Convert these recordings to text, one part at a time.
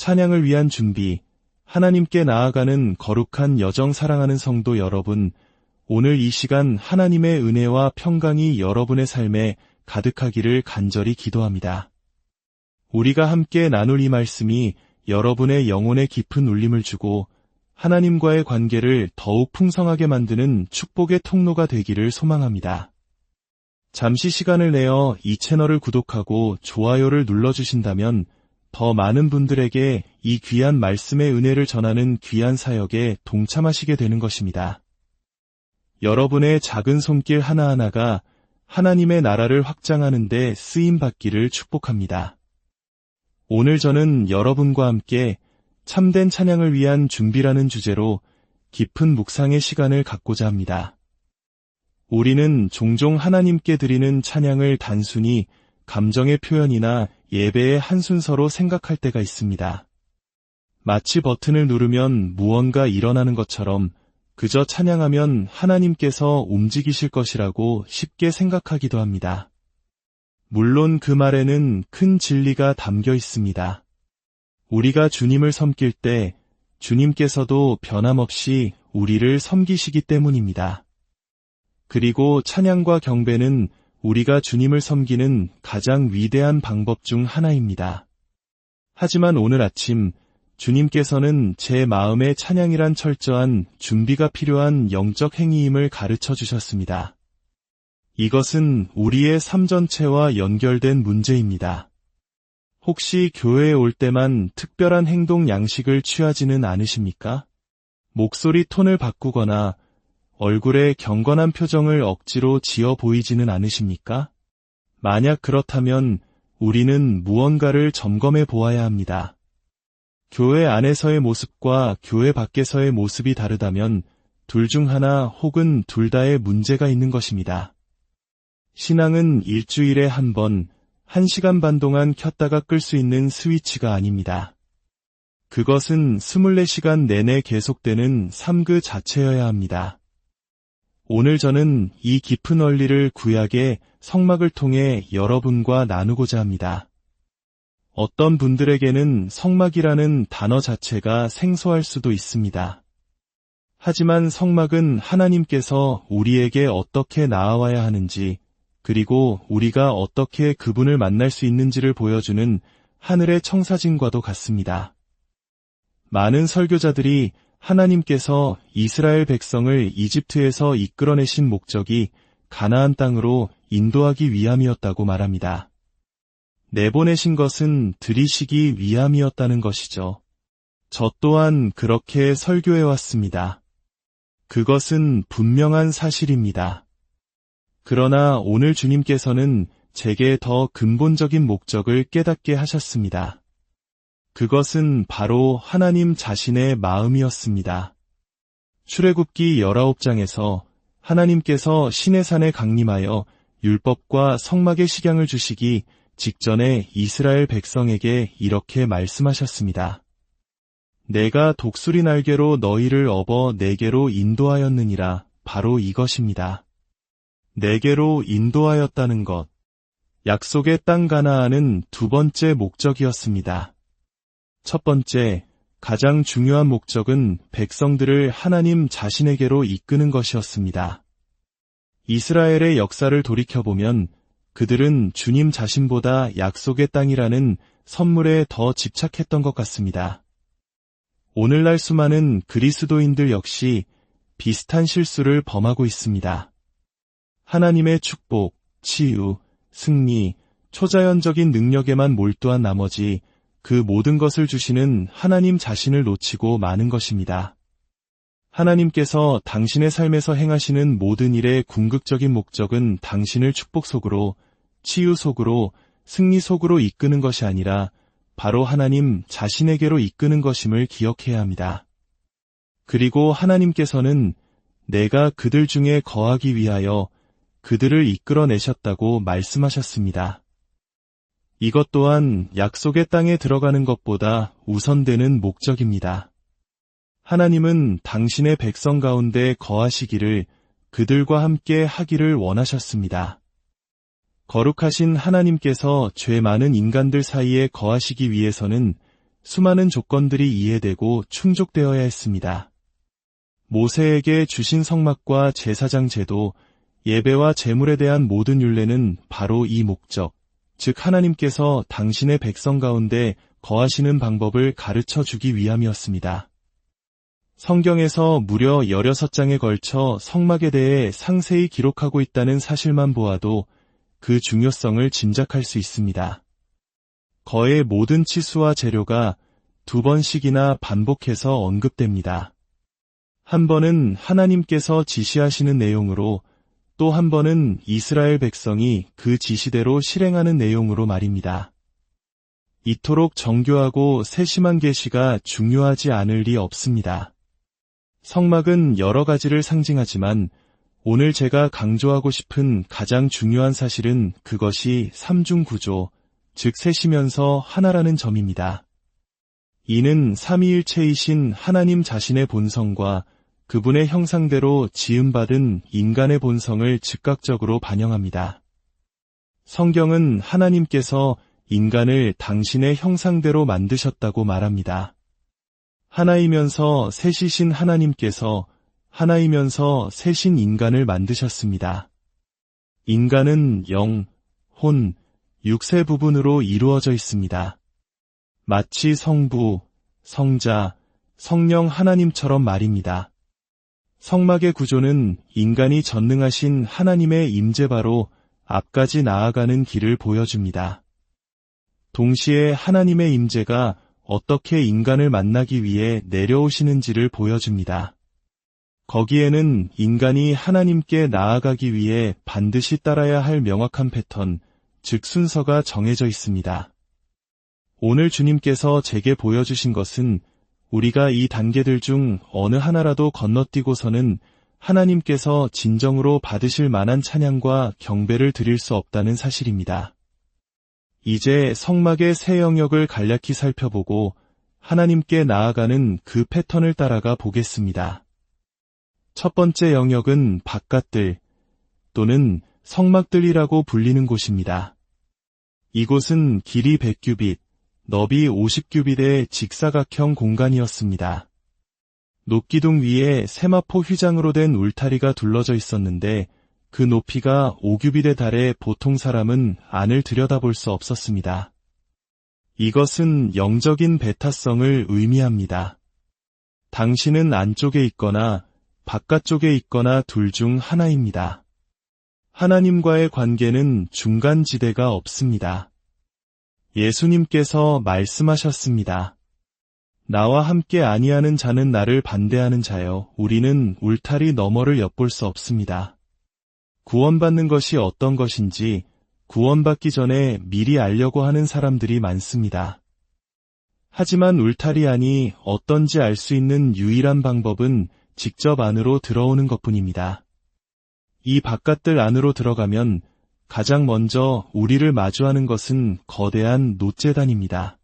찬양을 위한 준비, 하나님께 나아가는 거룩한 여정 사랑하는 성도 여러분, 오늘 이 시간 하나님의 은혜와 평강이 여러분의 삶에 가득하기를 간절히 기도합니다. 우리가 함께 나눌 이 말씀이 여러분의 영혼에 깊은 울림을 주고 하나님과의 관계를 더욱 풍성하게 만드는 축복의 통로가 되기를 소망합니다. 잠시 시간을 내어 이 채널을 구독하고 좋아요를 눌러주신다면 더 많은 분들에게 이 귀한 말씀의 은혜를 전하는 귀한 사역에 동참하시게 되는 것입니다. 여러분의 작은 손길 하나하나가 하나님의 나라를 확장하는 데 쓰임받기를 축복합니다. 오늘 저는 여러분과 함께 참된 찬양을 위한 준비라는 주제로 깊은 묵상의 시간을 갖고자 합니다. 우리는 종종 하나님께 드리는 찬양을 단순히 감정의 표현이나 예배의 한 순서로 생각할 때가 있습니다. 마치 버튼을 누르면 무언가 일어나는 것처럼 그저 찬양하면 하나님께서 움직이실 것이라고 쉽게 생각하기도 합니다. 물론 그 말에는 큰 진리가 담겨 있습니다. 우리가 주님을 섬길 때 주님께서도 변함없이 우리를 섬기시기 때문입니다. 그리고 찬양과 경배는 우리가 주님을 섬기는 가장 위대한 방법 중 하나입니다. 하지만 오늘 아침 주님께서는 제 마음의 찬양이란 철저한 준비가 필요한 영적 행위임을 가르쳐 주셨습니다. 이것은 우리의 삶 전체와 연결된 문제입니다. 혹시 교회에 올 때만 특별한 행동 양식을 취하지는 않으십니까? 목소리 톤을 바꾸거나 얼굴에 경건한 표정을 억지로 지어 보이지는 않으십니까? 만약 그렇다면 우리는 무언가를 점검해 보아야 합니다. 교회 안에서의 모습과 교회 밖에서의 모습이 다르다면 둘 중 하나 혹은 둘 다의 문제가 있는 것입니다. 신앙은 일주일에 한 번, 1시간 반 동안 켰다가 끌 수 있는 스위치가 아닙니다. 그것은 24시간 내내 계속되는 삶 그 자체여야 합니다. 오늘 저는 이 깊은 원리를 구약의 성막을 통해 여러분과 나누고자 합니다. 어떤 분들에게는 성막이라는 단어 자체가 생소할 수도 있습니다. 하지만 성막은 하나님께서 우리에게 어떻게 나아와야 하는지, 그리고 우리가 어떻게 그분을 만날 수 있는지를 보여주는 하늘의 청사진과도 같습니다. 많은 설교자들이 하나님께서 이스라엘 백성을 이집트에서 이끌어내신 목적이 가나안 땅으로 인도하기 위함이었다고 말합니다. 내보내신 것은 들이시기 위함이었다는 것이죠. 저 또한 그렇게 설교해왔습니다. 그것은 분명한 사실입니다. 그러나 오늘 주님께서는 제게 더 근본적인 목적을 깨닫게 하셨습니다. 그것은 바로 하나님 자신의 마음이었습니다. 출애굽기 19장에서 하나님께서 시내산에 강림하여 율법과 성막의 식양을 주시기 직전에 이스라엘 백성에게 이렇게 말씀하셨습니다. 내가 독수리 날개로 너희를 업어 내게로 인도하였느니라. 바로 이것입니다. 내게로 인도하였다는 것. 약속의 땅 가나안은 두 번째 목적이었습니다. 첫 번째, 가장 중요한 목적은 백성들을 하나님 자신에게로 이끄는 것이었습니다. 이스라엘의 역사를 돌이켜보면 그들은 주님 자신보다 약속의 땅이라는 선물에 더 집착했던 것 같습니다. 오늘날 수많은 그리스도인들 역시 비슷한 실수를 범하고 있습니다. 하나님의 축복, 치유, 승리, 초자연적인 능력에만 몰두한 나머지 그 모든 것을 주시는 하나님 자신을 놓치고 마는 것입니다. 하나님께서 당신의 삶에서 행하시는 모든 일의 궁극적인 목적은 당신을 축복 속으로, 치유 속으로, 승리 속으로 이끄는 것이 아니라 바로 하나님 자신에게로 이끄는 것임을 기억해야 합니다. 그리고 하나님께서는 내가 그들 중에 거하기 위하여 그들을 이끌어내셨다고 말씀하셨습니다. 이것 또한 약속의 땅에 들어가는 것보다 우선되는 목적입니다. 하나님은 당신의 백성 가운데 거하시기를 그들과 함께 하기를 원하셨습니다. 거룩하신 하나님께서 죄 많은 인간들 사이에 거하시기 위해서는 수많은 조건들이 이해되고 충족되어야 했습니다. 모세에게 주신 성막과 제사장 제도, 예배와 제물에 대한 모든 율례는 바로 이 목적, 즉 하나님께서 당신의 백성 가운데 거하시는 방법을 가르쳐 주기 위함이었습니다. 성경에서 무려 16장에 걸쳐 성막에 대해 상세히 기록하고 있다는 사실만 보아도 그 중요성을 짐작할 수 있습니다. 거의 모든 치수와 재료가 2번씩이나 반복해서 언급됩니다. 한 번은 하나님께서 지시하시는 내용으로, 또 한 번은 이스라엘 백성이 그 지시대로 실행하는 내용으로 말입니다. 이토록 정교하고 세심한 계시가 중요하지 않을 리 없습니다. 성막은 여러 가지를 상징하지만 오늘 제가 강조하고 싶은 가장 중요한 사실은 그것이 삼중구조, 즉 셋이면서 하나라는 점입니다. 이는 삼위일체이신 하나님 자신의 본성과 그분의 형상대로 지음받은 인간의 본성을 즉각적으로 반영합니다. 성경은 하나님께서 인간을 당신의 형상대로 만드셨다고 말합니다. 하나이면서 셋이신 하나님께서 하나이면서 셋인 인간을 만드셨습니다. 인간은 영, 혼, 육세 부분으로 이루어져 있습니다. 마치 성부, 성자, 성령 하나님처럼 말입니다. 성막의 구조는 인간이 전능하신 하나님의 임재바로 앞까지 나아가는 길을 보여줍니다. 동시에 하나님의 임재가 어떻게 인간을 만나기 위해 내려오시는지를 보여줍니다. 거기에는 인간이 하나님께 나아가기 위해 반드시 따라야 할 명확한 패턴, 즉 순서가 정해져 있습니다. 오늘 주님께서 제게 보여주신 것은 우리가 이 단계들 중 어느 하나라도 건너뛰고서는 하나님께서 진정으로 받으실 만한 찬양과 경배를 드릴 수 없다는 사실입니다. 이제 성막의 새 영역을 간략히 살펴보고 하나님께 나아가는 그 패턴을 따라가 보겠습니다. 첫 번째 영역은 바깥들 또는 성막들이라고 불리는 곳입니다. 이곳은 길이 100규빗, 너비 50규빗의 직사각형 공간이었습니다. 녹기둥 위에 세마포 휘장으로 된 울타리가 둘러져 있었는데 그 높이가 5규빗에 달해 보통 사람은 안을 들여다볼 수 없었습니다. 이것은 영적인 배타성을 의미합니다. 당신은 안쪽에 있거나 바깥쪽에 있거나 둘 중 하나입니다. 하나님과의 관계는 중간지대가 없습니다. 예수님께서 말씀하셨습니다. 나와 함께 아니하는 자는 나를 반대하는 자여, 우리는 울타리 너머를 엿볼 수 없습니다. 구원받는 것이 어떤 것인지 구원받기 전에 미리 알려고 하는 사람들이 많습니다. 하지만 울타리 안이 어떤지 알 수 있는 유일한 방법은 직접 안으로 들어오는 것뿐입니다. 이 바깥들 안으로 들어가면 가장 먼저 우리를 마주하는 것은 거대한 놋제단입니다.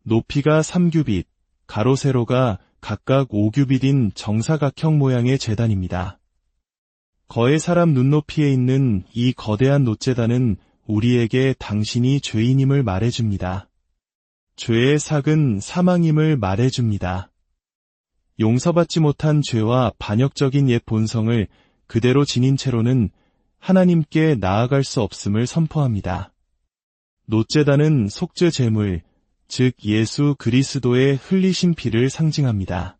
높이가 3규빗, 가로 세로가 각각 5규빗인 정사각형 모양의 제단입니다. 거의 사람 눈높이에 있는 이 거대한 놋제단은 우리에게 당신이 죄인임을 말해줍니다. 죄의 삭은 사망임을 말해줍니다. 용서받지 못한 죄와 반역적인 옛 본성을 그대로 지닌 채로는 하나님께 나아갈 수 없음을 선포합니다. 놋제단은 속죄 제물, 즉 예수 그리스도의 흘리신 피를 상징합니다.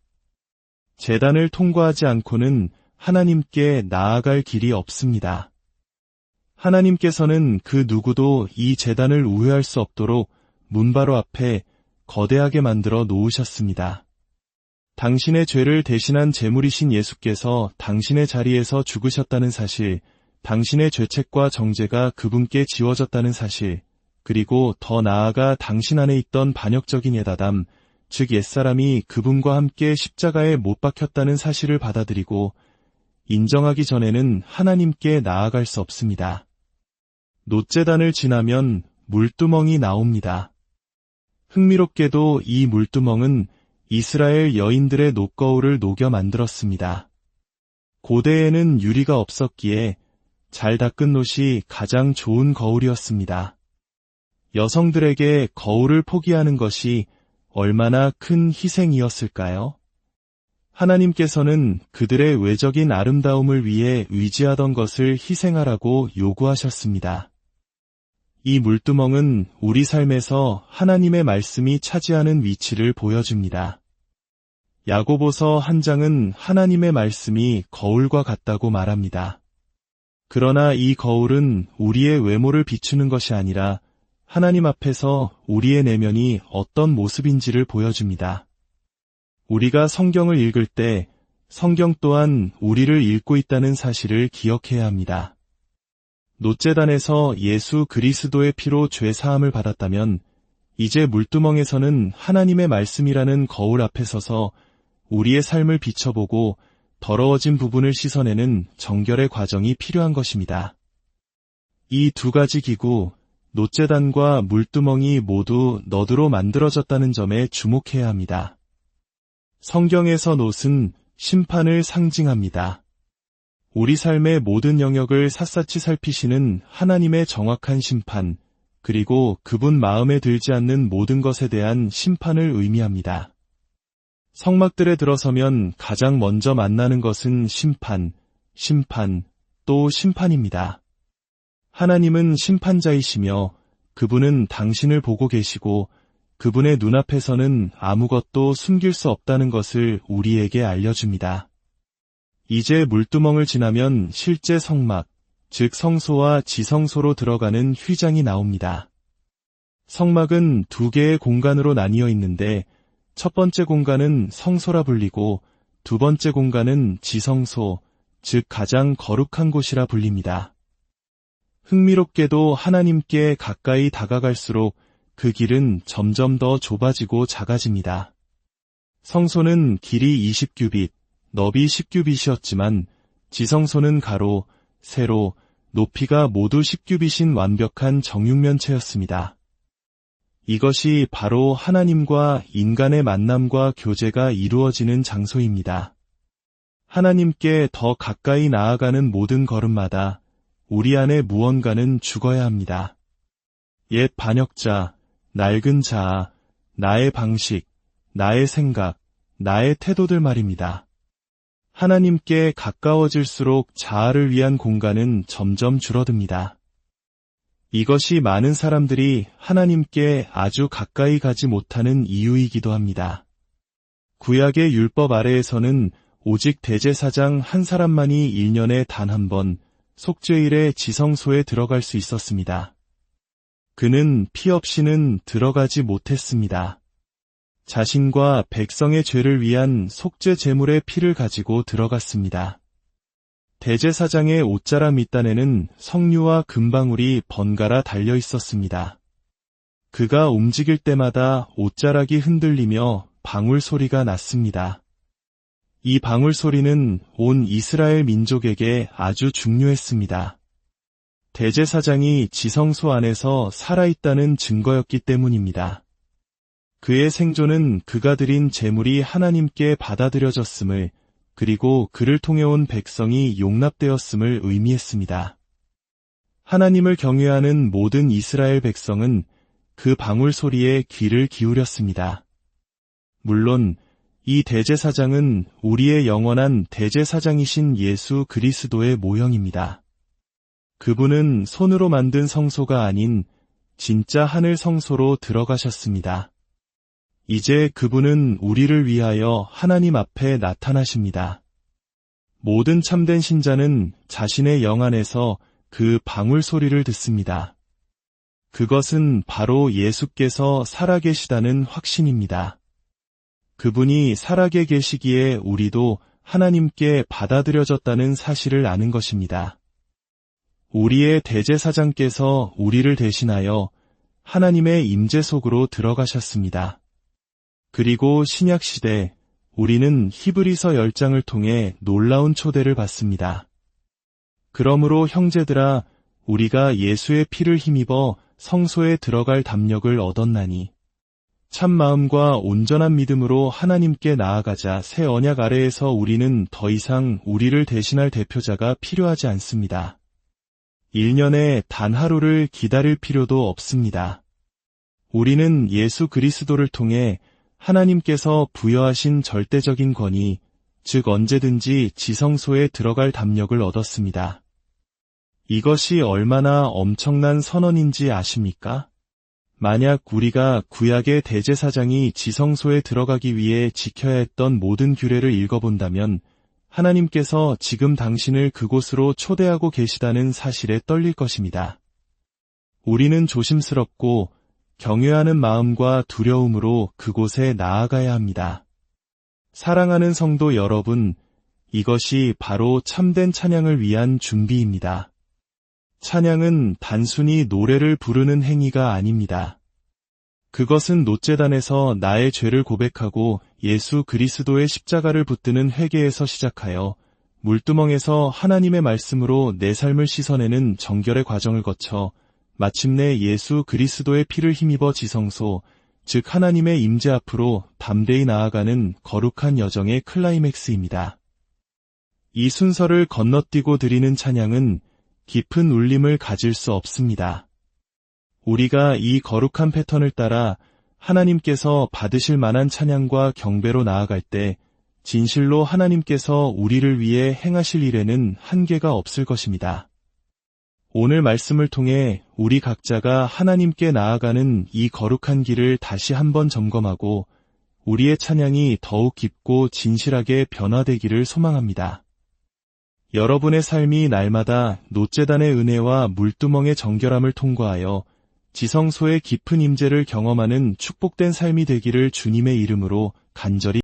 제단을 통과하지 않고는 하나님께 나아갈 길이 없습니다. 하나님께서는 그 누구도 이 제단을 우회할 수 없도록 문바로 앞에 거대하게 만들어 놓으셨습니다. 당신의 죄를 대신한 제물이신 예수께서 당신의 자리에서 죽으셨다는 사실, 당신의 죄책과 정죄가 그분께 지워졌다는 사실, 그리고 더 나아가 당신 안에 있던 반역적인 옛아담, 즉 옛사람이 그분과 함께 십자가에 못 박혔다는 사실을 받아들이고 인정하기 전에는 하나님께 나아갈 수 없습니다. 놋제단을 지나면 물두멍이 나옵니다. 흥미롭게도 이 물두멍은 이스라엘 여인들의 놋거울을 녹여 만들었습니다. 고대에는 유리가 없었기에 잘 닦은 놋이 가장 좋은 거울이었습니다. 여성들에게 거울을 포기하는 것이 얼마나 큰 희생이었을까요? 하나님께서는 그들의 외적인 아름다움을 위해 의지하던 것을 희생하라고 요구하셨습니다. 이 물두멍은 우리 삶에서 하나님의 말씀이 차지하는 위치를 보여줍니다. 야고보서 한 장은 하나님의 말씀이 거울과 같다고 말합니다. 그러나 이 거울은 우리의 외모를 비추는 것이 아니라 하나님 앞에서 우리의 내면이 어떤 모습인지를 보여줍니다. 우리가 성경을 읽을 때 성경 또한 우리를 읽고 있다는 사실을 기억해야 합니다. 놋제단에서 예수 그리스도의 피로 죄 사함을 받았다면 이제 물두멍에서는 하나님의 말씀이라는 거울 앞에 서서 우리의 삶을 비춰보고 더러워진 부분을 씻어내는 정결의 과정이 필요한 것입니다. 이 두 가지 기구, 놋제단과 물두멍이 모두 너드로 만들어졌다는 점에 주목해야 합니다. 성경에서 놋은 심판을 상징합니다. 우리 삶의 모든 영역을 샅샅이 살피시는 하나님의 정확한 심판, 그리고 그분 마음에 들지 않는 모든 것에 대한 심판을 의미합니다. 성막들에 들어서면 가장 먼저 만나는 것은 심판, 또 심판입니다. 하나님은 심판자이시며 그분은 당신을 보고 계시고 그분의 눈앞에서는 아무것도 숨길 수 없다는 것을 우리에게 알려줍니다. 이제 물두멍을 지나면 실제 성막, 즉 성소와 지성소로 들어가는 휘장이 나옵니다. 성막은 두 개의 공간으로 나뉘어 있는데 첫 번째 공간은 성소라 불리고 두 번째 공간은 지성소, 즉 가장 거룩한 곳이라 불립니다. 흥미롭게도 하나님께 가까이 다가갈수록 그 길은 점점 더 좁아지고 작아집니다. 성소는 길이 20규빗, 너비 10규빗이었지만 지성소는 가로, 세로, 높이가 모두 10규빗인 완벽한 정육면체였습니다. 이것이 바로 하나님과 인간의 만남과 교제가 이루어지는 장소입니다. 하나님께 더 가까이 나아가는 모든 걸음마다 우리 안에 무언가는 죽어야 합니다. 옛 반역자, 낡은 자아, 나의 방식, 나의 생각, 나의 태도들 말입니다. 하나님께 가까워질수록 자아를 위한 공간은 점점 줄어듭니다. 이것이 많은 사람들이 하나님께 아주 가까이 가지 못하는 이유이기도 합니다. 구약의 율법 아래에서는 오직 대제사장 한 사람만이 1년에 단 한 번 속죄일에 지성소에 들어갈 수 있었습니다. 그는 피 없이는 들어가지 못했습니다. 자신과 백성의 죄를 위한 속죄 제물의 피를 가지고 들어갔습니다. 대제사장의 옷자락 밑단에는 석류와 금방울이 번갈아 달려 있었습니다. 그가 움직일 때마다 옷자락이 흔들리며 방울 소리가 났습니다. 이 방울 소리는 온 이스라엘 민족에게 아주 중요했습니다. 대제사장이 지성소 안에서 살아있다는 증거였기 때문입니다. 그의 생존은 그가 드린 제물이 하나님께 받아들여졌음을, 그리고 그를 통해 온 백성이 용납되었음을 의미했습니다. 하나님을 경외하는 모든 이스라엘 백성은 그 방울 소리에 귀를 기울였습니다. 물론 이 대제사장은 우리의 영원한 대제사장이신 예수 그리스도의 모형입니다. 그분은 손으로 만든 성소가 아닌 진짜 하늘 성소로 들어가셨습니다. 이제 그분은 우리를 위하여 하나님 앞에 나타나십니다. 모든 참된 신자는 자신의 영 안에서 그 방울 소리를 듣습니다. 그것은 바로 예수께서 살아계시다는 확신입니다. 그분이 살아계 계시기에 우리도 하나님께 받아들여졌다는 사실을 아는 것입니다. 우리의 대제사장께서 우리를 대신하여 하나님의 임재 속으로 들어가셨습니다. 그리고 신약시대 우리는 히브리서 10장을 통해 놀라운 초대를 받습니다. 그러므로 형제들아, 우리가 예수의 피를 힘입어 성소에 들어갈 담력을 얻었나니 참 마음과 온전한 믿음으로 하나님께 나아가자. 새 언약 아래에서 우리는 더 이상 우리를 대신할 대표자가 필요하지 않습니다. 1년에 단 하루를 기다릴 필요도 없습니다. 우리는 예수 그리스도를 통해 하나님께서 부여하신 절대적인 권위, 즉 언제든지 지성소에 들어갈 담력을 얻었습니다. 이것이 얼마나 엄청난 선언인지 아십니까? 만약 우리가 구약의 대제사장이 지성소에 들어가기 위해 지켜야 했던 모든 규례를 읽어본다면 하나님께서 지금 당신을 그곳으로 초대하고 계시다는 사실에 떨릴 것입니다. 우리는 조심스럽고 경외하는 마음과 두려움으로 그곳에 나아가야 합니다. 사랑하는 성도 여러분, 이것이 바로 참된 찬양을 위한 준비입니다. 찬양은 단순히 노래를 부르는 행위가 아닙니다. 그것은 놋제단에서 나의 죄를 고백하고 예수 그리스도의 십자가를 붙드는 회개에서 시작하여 물두멍에서 하나님의 말씀으로 내 삶을 씻어내는 정결의 과정을 거쳐 마침내 예수 그리스도의 피를 힘입어 지성소, 즉 하나님의 임재 앞으로 담대히 나아가는 거룩한 여정의 클라이맥스입니다. 이 순서를 건너뛰고 드리는 찬양은 깊은 울림을 가질 수 없습니다. 우리가 이 거룩한 패턴을 따라 하나님께서 받으실 만한 찬양과 경배로 나아갈 때 진실로 하나님께서 우리를 위해 행하실 일에는 한계가 없을 것입니다. 오늘 말씀을 통해 우리 각자가 하나님께 나아가는 이 거룩한 길을 다시 한번 점검하고 우리의 찬양이 더욱 깊고 진실하게 변화되기를 소망합니다. 여러분의 삶이 날마다 놋제단의 은혜와 물두멍의 정결함을 통과하여 지성소의 깊은 임재를 경험하는 축복된 삶이 되기를 주님의 이름으로 간절히